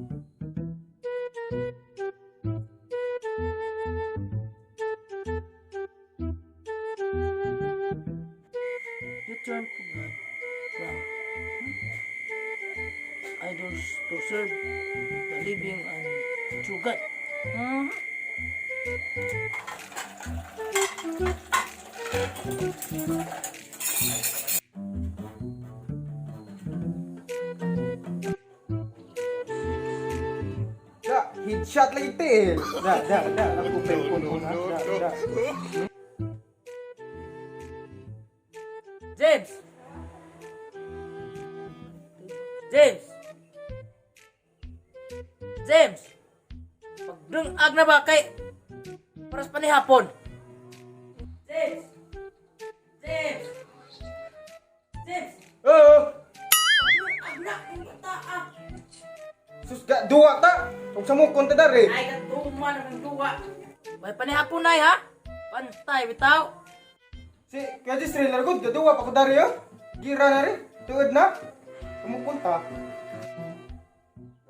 You turn to God from idols to serve the living and true God. Hmm? Da, headshot lagi til. Da, aku pengen da. James! James! James! Pagdungag na ba kay paras pa ni hapon? James! James! James! Oh, Pagdungag na kung bata ah! sus da dua ta. Ug sa mo konta dari. Ay, katuman ang duwa. May panihapon na ha? Pantay, bitaw. Si kaya trailer ko dua pa ko dari yo. Gira na rin. Tuod na. Kumupunta.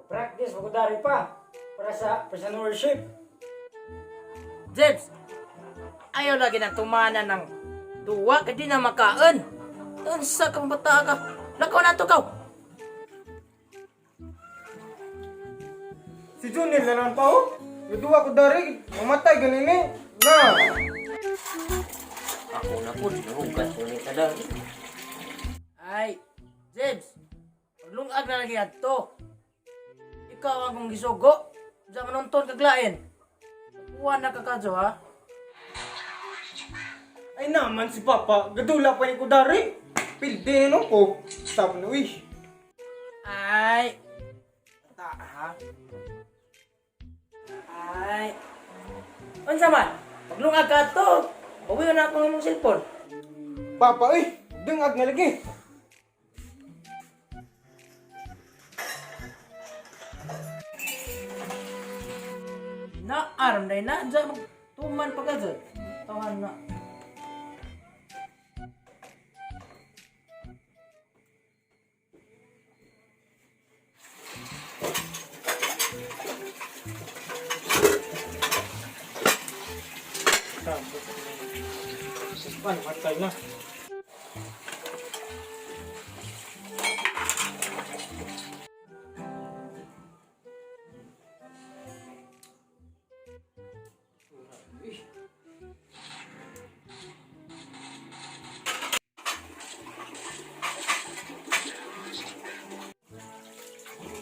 Practice mo dari pa para sa personal worship. James, ayaw lagi ng tumanan ng duwa, kaya di na makaan. Unsa kang bata ka? Lakaw na to kaw. Si Junil na lang pa oh. Yung dua ko dari. Mamatay ganini. Na. Ako na po, nahugas ko ni kadang. Ay, James, maglungag na lagi yan to. Ikaw akong gisugo. Diyan manunton kaglain. Nakuha na kakadyo ha? Ay naman si Papa. Gadula pa yung ko dari. Pilde no ko. Stop na uy. Ay, bata ha? Ay, unsa man? Maglungag ka to. Uwi na ako ng mong cellphone. Papa uy. Dungag na lagi. Na arm na na dyan magtuman pa ka dyan. Tawan na. Paano matay na?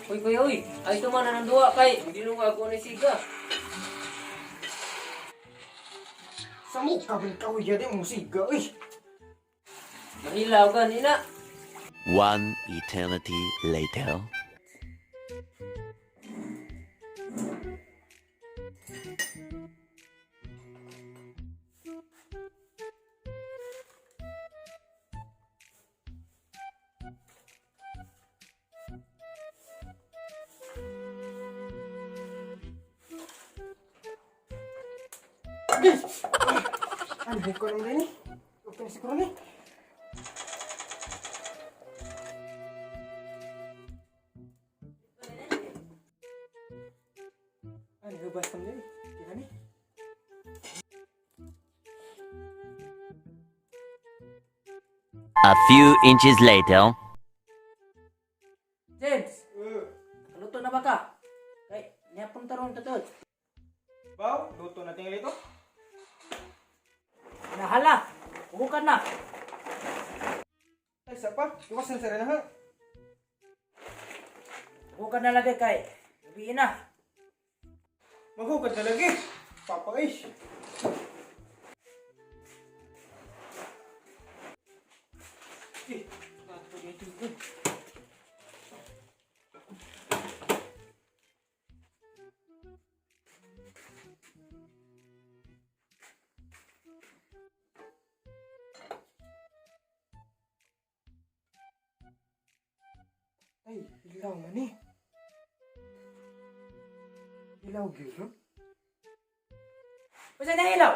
Uy, kuya, uy. Ay, tumana ng duwa kay. Hindi nung ako ni Siga. Sa mo kabin ka uy. Yadi musika uy. Mahilaw ka, nina. One eternity later. Ano ko naman ini? Okay na siguro ni. Ano ba basta ni? Kaya ni? A few inches later. James, kaluto na ba ka? Ay, niyapon tarong tatod. Baw, luto na tinggal ito. Nahala, bukan na. Ay, isa pa. Iwas na sa rin ha. Bukan na lagi kay. Gabiin na. Maghukad na lagi. Papa ish. Eh, nato dito. Ay, ilaw na ni. Ilaw gyud. Basta na ilaw.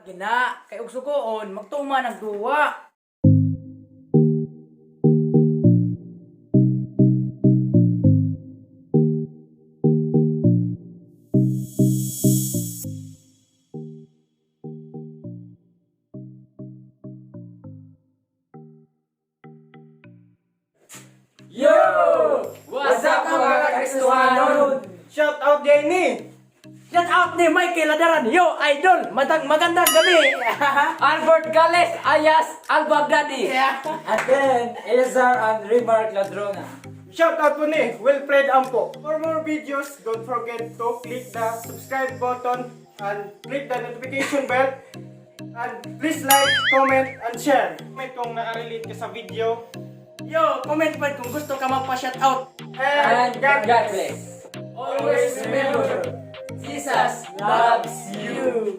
Gina, kay og sugoon, magtuma ng duwa. out Jenny. Shout out ni Michael Adaran, yo idol, magandang gabi. Albert Gales, alias Al-Baghdadi. Yeah. And then, Elazar and Remark Ladrona. Shout out po ni Wilfred Ampo. For more videos, don't forget to click the subscribe button and click the notification bell. And please like, comment, and share. Comment kung nakarelate ka sa video. Yo, comment pa kung gusto ka magpa-shout out. And God bless. Always remember, Jesus loves you.